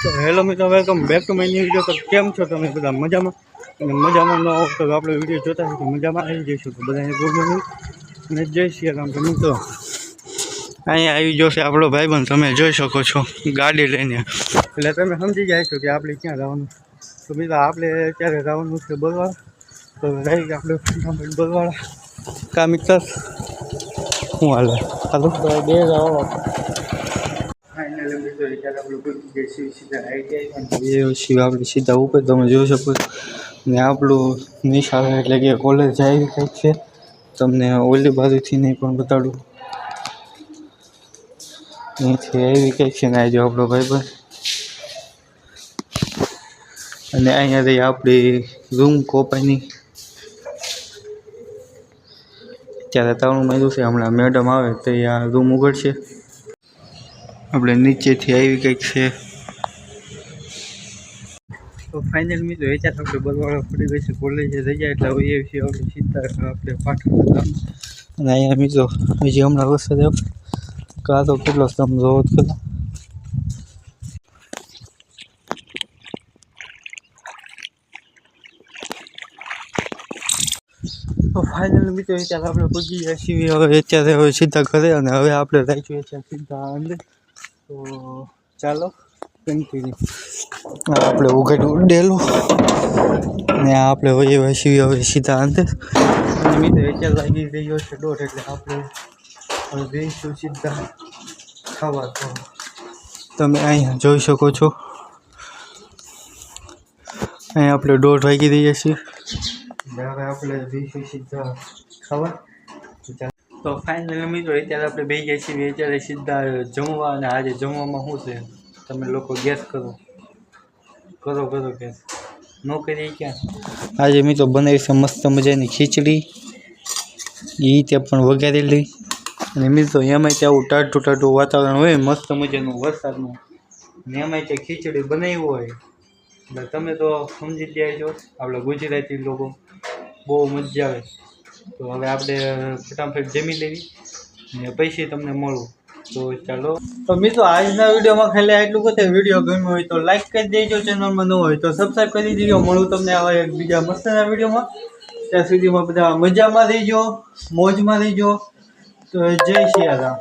તો હેલો મિત્રો, welcome back to my new video. તો કેમ છો તમે બધા? મજામાં? અને મજામાં ન હોવ તો આપણે વિડીયો જોતા હોય તો મજામાં આવી જઈશું. તો બધાને ગુડ મોર્નિંગ અને જય શ્રી રામ. તો મિત્રો અહીંયા આવી જશે આપણો ભાઈબંધ, તમે જોઈ શકો છો ગાડી લઈને. એટલે તમે સમજી જાય છો કે આપણે ક્યાં જવાનું. તો મિત્રો આપણે અત્યારે જવાનું છે બરવાળા. તો રહી આપણે બરવાળા કા મિત્ર શું હાલે હાલો બે જવા આપણે સીધા ઉપર તમે જોઈ શકો છો. ને આપણું નિશાળ એટલે કે કોલેજ જાય કંઈક છે. તમને ઓલી બાજુથી નહીં પણ બતાડું. અહીંથી એવી કંઈક છે ને જો આપણો ભાઈબંધ. અને અહીંયાથી આપણી રૂમ કોપાઈની ત્યારે તાળું માર્યું છે. હમણાં મેડમ આવે તો આ રૂમ ઉઘડશે. આપણે નીચેથી આવી કંઈક છે. તો ફાઇનલ મિત્રો વિચાર આપણે બરવાળા પડી ગઈ છે. કોલેજે જઈ જાય એટલે આવીએ છીએ આપણે સીધા આપણે પાટણ ગામ. અને અહીંયા મિત્રો હજી હમણાં વરસાદ આવ્યો કાં તો કેટલો તમે જોવો જ ખરા. તો ફાઇનલ મિત્રો અત્યારે આપણે પૂજી ગયા છીએ. હવે અત્યારે હવે સીધા ઘરે અને હવે આપણે રાખ્યું છે સીધા અંદર. તો ચાલો કન્ટિન્યુ. આપણે ઉઘાડ્યું ડેલું ને આપણે હવે છીએ હવે સીધા અંદર. અને મિત્રો અત્યારે લાગી રહ્યો છે દોઢ એટલે આપણે હવે જઈશું સીધા ખાવા. તો તમે અહીંયા જોઈ શકો છો અહીંયા આપણે 1:30 વાગી રહ્યા છીએ. હવે આપણે જઈશું સીધા ખાવા. તો ફાઇનલી મિત્રો અત્યારે આપણે બે ગયા છીએ અત્યારે સીધા જમવા. અને આજે જમવામાં શું છે તમે લોકો ગેસ કરો ગેસ ન કરીએ ક્યાં. આજે મિત્રો બનાવી છે મસ્ત મજાની ખીચડી. એ ત્યાં પણ વઘારેલી. અને મિત્રો એમાંય ત્યાં આવું ટાઢું વાતાવરણ હોય મસ્ત મજાનું વરસાદનું. અને એમાંય ત્યાં ખીચડી બનાવી હોય એટલે તમે તો સમજી જાય છો આપણે ગુજરાતી લોકો બહુ મજા આવે. તો હવે આપણે ફટાફટ જમી લેવી ને પછી તમને મળું. તો ચાલો. તો મિત્રો આજના વિડીયોમાં ખાલી આટલું કહે. વિડીયો ગમ્યો હોય તો લાઈક કરી દેજો. ચેનલમાં ન હોય તો સબસ્ક્રાઈબ કરી દેજો. મળું તમને આવા એક બીજા મસ્તના વિડીયોમાં. ત્યાં સુધીમાં બધા મજામાં રહીજો, મોજમાં રહીજો. તો જય શ્રી રામ.